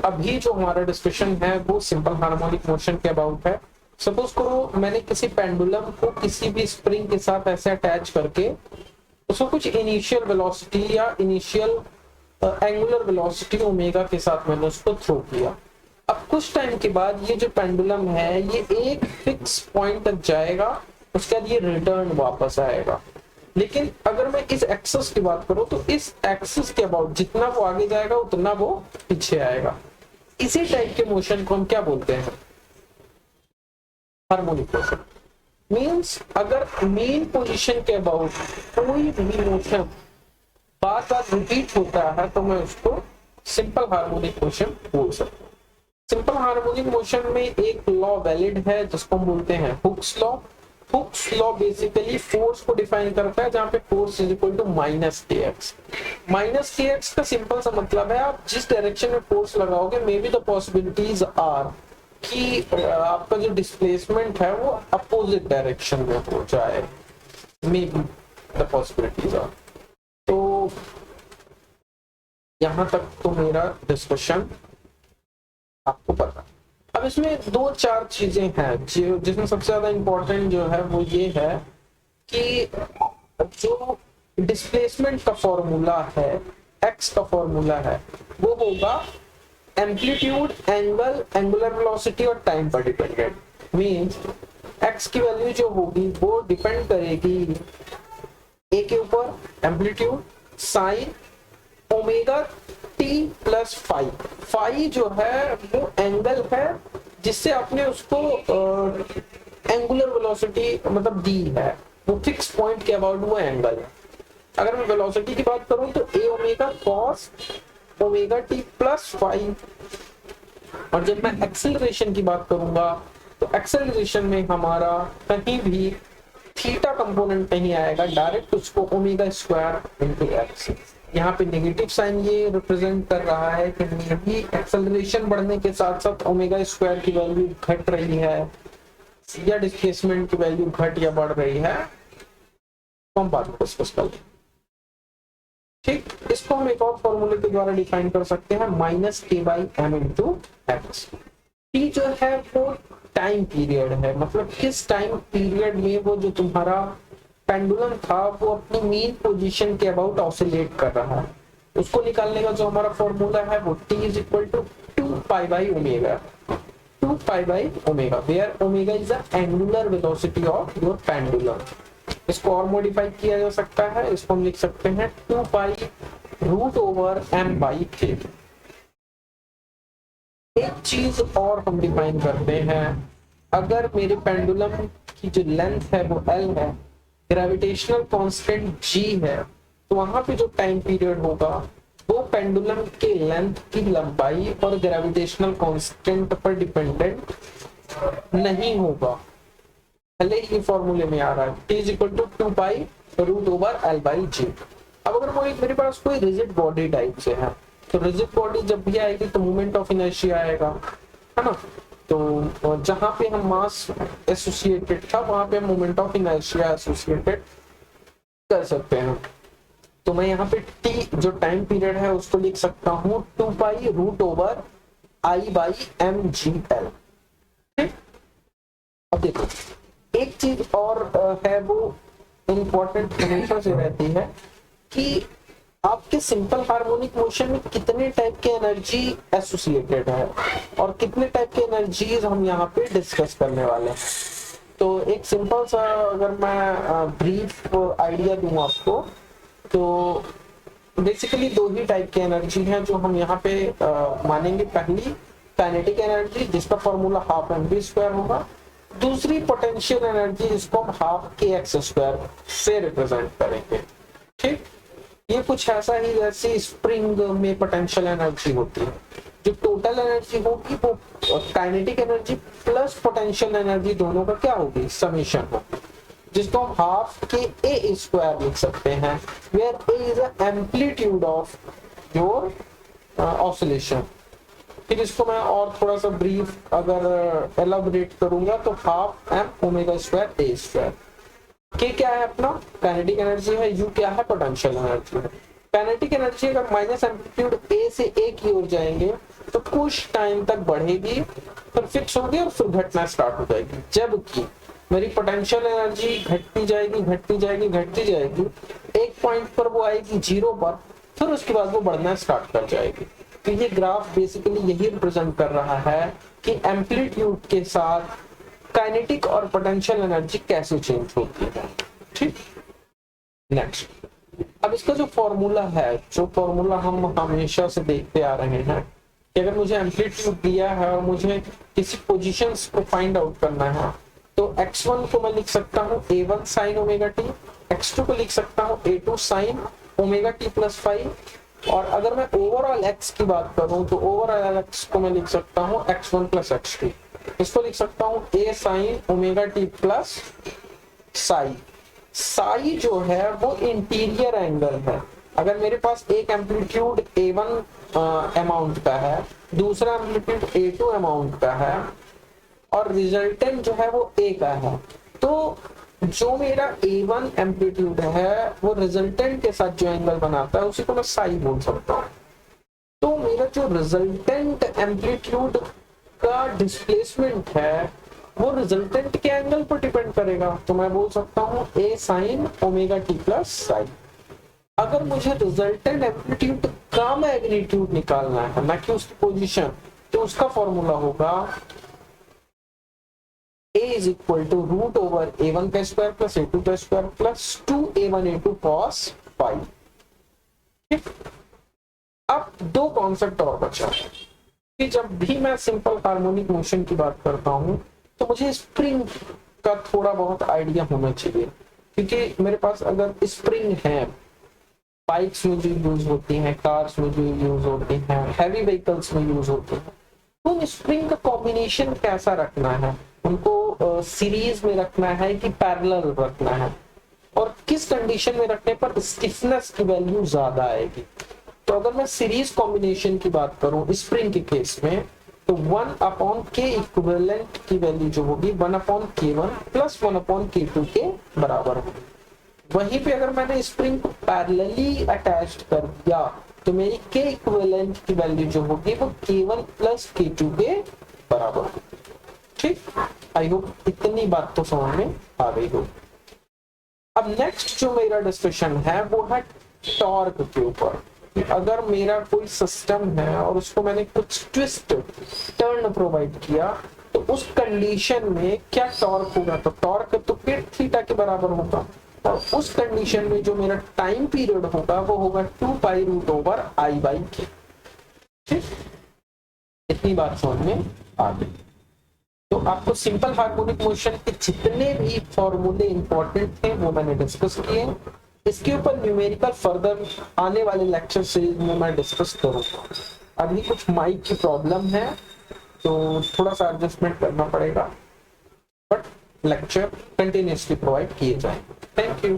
अभी जो हमारा डिस्कशन है वो सिंपल हार्मोनिक मोशन के अबाउट है। सपोज करो मैंने किसी पेंडुलम को किसी भी स्प्रिंग के साथ ऐसे अटैच करके उसको कुछ इनिशियल वेलोसिटी या इनिशियल एंगुलर वेलोसिटी ओमेगा के साथ मैंने उसको थ्रो किया। अब कुछ टाइम के बाद ये जो पेंडुलम है ये एक फिक्स पॉइंट तक जाएगा, उसके बाद ये रिटर्न वापस आएगा। लेकिन अगर मैं इस एक्सिस की बात करूं तो इस एक्सिस के अबाउट जितना वो आगे जाएगा उतना वो पीछे आएगा। इसी टाइप के मोशन को हम क्या बोलते हैं? Harmonic motion. मींस अगर मेन पोजीशन के अबाउट कोई भी मोशन बार बार रिपीट होता है तो मैं उसको सिंपल हार्मोनिक मोशन बोल सकता हूँ। सिंपल हार्मोनिक मोशन में एक लॉ वैलिड है जिसको हम बोलते हैं Hooke's law. Hooke's law basically force को डिफाइन करता है, जहां पे force is equal to minus k x. Minus k x का सिंपल सा मतलब है आप जिस डायरेक्शन में फोर्स लगाओगे may be the possibilities are कि आपका जो डिस्प्लेसमेंट है वो अपोजिट डायरेक्शन में हो जाए, may be the possibilities are. तो यहां तक तो मेरा डिस्कशन आपको पता। अब इसमें दो चार चीजें हैं जिसमें सबसे ज्यादा इंपॉर्टेंट जो है वो ये है कि जो डिस्प्लेसमेंट का फॉर्मूला है, एक्स का फॉर्मूला है, वो होगा एम्पलीट्यूड, एंगल, एंगुलर वेलोसिटी और टाइम पर डिपेंडेंट। मींस एक्स की वैल्यू जो होगी वो डिपेंड करेगी ए के ऊपर, amplitude, sine, omega t plus phi. Phi जो है वो एंगल है जिससे आपने उसको एंगुलर वेलोसिटी मतलब दी है, वो फिक्स पॉइंट के अबाउट वो एंगल है। अगर मैं वेलोसिटी की बात करूं तो A omega cos omega t plus phi. और जब मैं एक्सेलरेशन की बात करूंगा तो एक्सेलरेशन में हमारा कहीं भी थीटा कंपोनेंट नहीं आएगा, डायरेक्ट उसको ओमेगा स्क्वायर इनटू एक्स। यहाँ पे नेगेटिव साइन ये रिप्रेजेंट कर रहा है कि मे भी एक्सेलरेशन बढ़ने के साथ साथ ओमेगा स्क्वायर की वैल्यू घट रही है या डिस्प्लेसमेंट की वैल्यू घट या बढ़ रही है, तो हम बात डिस्कस कर लेंगे। ठीक, इसको हम एक और फॉर्मूले के द्वारा डिफाइन कर सकते हैं, minus k by m into x. T जो है वो टाइम पीरियड है, मतलब किस टाइम पीरियड में वो जो तुम्हारा पेंडुलम था वो अपनी मेन पोजीशन के अबाउट ऑसिलेट कर रहा है, उसको निकालने का जो हमारा फॉर्मूला है वो t is equal to 2 pi by omega, 2 pi by omega, where omega is the angular velocity of your pendulum. इसको और मॉडिफाई किया जा सकता है, इसको हम लिख सकते हैं 2 pi root over m by k। एक चीज और हम डिफाइन करते हैं, अगर मेरे पेंडुलम की जो लेंथ है वो l है, ग्रेविटेशनल कांस्टेंट g है, तो वहां पे जो टाइम पीरियड होगा वो पेंडुलम के लेंथ की लंबाई और ग्रेविटेशनल कांस्टेंट पर डिपेंडेंट नहीं होगा। पहले ही फॉर्मूले में आ रहा है t is equal to 2 pi root over l by g। अब अगर वो एक मेरे पास कोई रिजिड बॉडी टाइप से है तो रिजिड बॉडी जब भी आएगी तो मोमेंट ऑफ इनर्शिया आएगा, है ना। तो जहां पे हम मास एसोसिएटेड था वहां पे मोमेंट ऑफ इनर्शिया एसोसिएटेड कर सकते हैं। तो मैं यहाँ पे t जो टाइम पीरियड है उसको लिख सकता हूँ 2 pi root over i by m g l. अब देखो एक चीज और है वो इम्पोर्टेंट हमेशा से रहती है कि आपके सिंपल हार्मोनिक मोशन में कितने टाइप के एनर्जी एसोसिएटेड है और कितने टाइप के एनर्जीज हम यहाँ पे डिस्कस करने वाले हैं। तो एक सिंपल सा अगर मैं ब्रीफ आइडिया दूं आपको तो बेसिकली दो ही टाइप के एनर्जी हैं जो हम यहाँ पे मानेंगे। पहली काइनेटिक एनर्जी जिसका formula half m v square होगा, दूसरी पोटेंशियल एनर्जी जिसको हम हाफ के एक्स स्क्वायर से रिप्रेजेंट करेंगे। ठीक, ये कुछ ऐसा ही जैसे स्प्रिंग में पोटेंशियल एनर्जी होती है, जो टोटल एनर्जी होगी वो kinetic energy plus potential energy दोनों का क्या होगी, समेशन होगी, जिसको हम हाफ के ए स्क्वायर लिख सकते हैं, where a is the amplitude of your oscillation. फिर इसको मैं और थोड़ा सा ब्रीफ अगर एलाबोरेट करूंगा तो हाफ एम ओमेगा स्क्वायर ए स्क्वायर। के क्या है अपना काइनेटिक एनर्जी है, यू क्या है पोटेंशियल एनर्जी है। काइनेटिक एनर्जी अगर माइनस एम्पलीट्यूड ए से ए की ओर जाएंगे तो कुछ टाइम तक बढ़ेगी, फिर फिक्स होगी और फिर घटना स्टार्ट हो जाएगी। जबकि मेरी पोटेंशियल एनर्जी घटती जाएगी घटती जाएगी घटती जाएगी, एक पॉइंट पर वो आएगी 0 पर, फिर उसके बाद वो बढ़ना स्टार्ट कर जाएगी। तो ये ग्राफ बेसिकली यही रिप्रेजेंट कर रहा है कि एम्पलीट्यूड के साथ काइनेटिक और पोटेंशियल एनर्जी कैसे चेंज होती है। ठीक, नेक्स्ट, अब इसका जो फॉर्मूला है, जो फॉर्मूला हम हमेशा से देखते आ रहे हैं कि अगर मुझे एम्पलीट्यूड दिया है और मुझे किसी पोजीशंस को फाइंड आउट करना है, तो x1 को मैं लिख सकता हूँ a1 sin omega t, x2 को लिख सकता हूँ a2 sin omega t plus 5, और अगर मैं ओवरऑल x की बात करूं तो ओवरऑल x को मैं लिख सकता हूँ x1 प्लस x2, इसको लिख सकता हूँ a sin omega t plus psi. Sai जो है वो इंटीरियर एंगल है। अगर मेरे पास एक एम्पलीट्यूड a1 अमाउंट का है, दूसरा एम्पलीट्यूड a2 अमाउंट का है और रिजल्टेंट जो है वो a का है, तो जो मेरा a1 एम्पलीट्यूड है वो रिजल्टेंट के साथ जो एंगल बनाता है उसी को मैं साई बोल सकता हूँ। तो मेरा जो रिजल्टेंट एम्पलीट्यूड का डिस्प्लेसमेंट है वो रिजल्टेंट के एंगल पर डिपेंड करेगा, तो मैं बोल सकता हूँ a sin omega t plus psi. अगर मुझे रिजल्टेंट एम्पलीट्यूड का मैग्नीट्यूड निकालना है, ना कि उसकी पोजीशन, तो उसका फॉर्मूला होगा a is equal to root over a1 का स्क्वायर प्लस a2 का square plus 2a1 a2 cos phi। ठीक, अब दो कॉन्सेप्ट और बचा है कि जब भी मैं सिंपल हार्मोनिक मोशन की बात करता हूं तो मुझे स्प्रिंग का थोड़ा बहुत आइडिया होना चाहिए, क्योंकि मेरे पास अगर स्प्रिंग है, बाइक्स में जो यूज होती हैं, कार्स में जो यूज होती हैं, हैवी व्हीकल्स में यूज होती हैं, तो उन स्प्रिंग का कॉम्बिनेशन कैसा रखना है, उनको सीरीज में रखना है कि पैरेलल रखना है, और किस कंडीशन में रखने पर स्टिफनेस की वैल्यू ज्यादा आएगी। तो अगर मैं सीरीज कॉम्बिनेशन की बात करूं स्प्रिंग के केस में, तो 1/k इक्विवेलेंट की वैल्यू जो होगी 1/k1 प्लस 1/k2 के बराबर होगी। वहीं पे अगर मैंने स्प्रिंग को पैरेलली अटैच्ड कर दिया तो मेरी k इक्विवेलेंट की वैल्यू जो होगी वो k1 प्लस k2 के बराबर होगी। ठीक, आई होप इतनी बात तो समझ में आ गई हो। अब नेक्स्ट जो मेरा डिस्कशन है वो है टॉर्क के ऊपर। अगर मेरा कोई सिस्टम है और उसको मैंने कुछ ट्विस्ट टर्न प्रोवाइड किया तो उस कंडीशन में क्या टॉर्क होगा, तो टॉर्क तो फिर थीटा के बराबर होगा, और उस कंडीशन में जो मेरा टाइम पीरियड होगा वो होगा 2 pi root over i by k. ठीक, इतनी बात समझ में आ गई। तो आपको सिंपल हार्मोनिक मोशन के जितने भी फॉर्मूले इंपॉर्टेंट थे वो मैंने डिस्कस किए। इसके ऊपर न्यूमेरिकल फर्दर आने वाले लेक्चर सीरीज में मैं डिस्कस करूंगा। अभी कुछ माइक की प्रॉब्लम है तो थोड़ा सा एडजस्टमेंट करना पड़ेगा, बट लेक्चर कंटिन्यूसली प्रोवाइड किए जाएंगे। Thank you.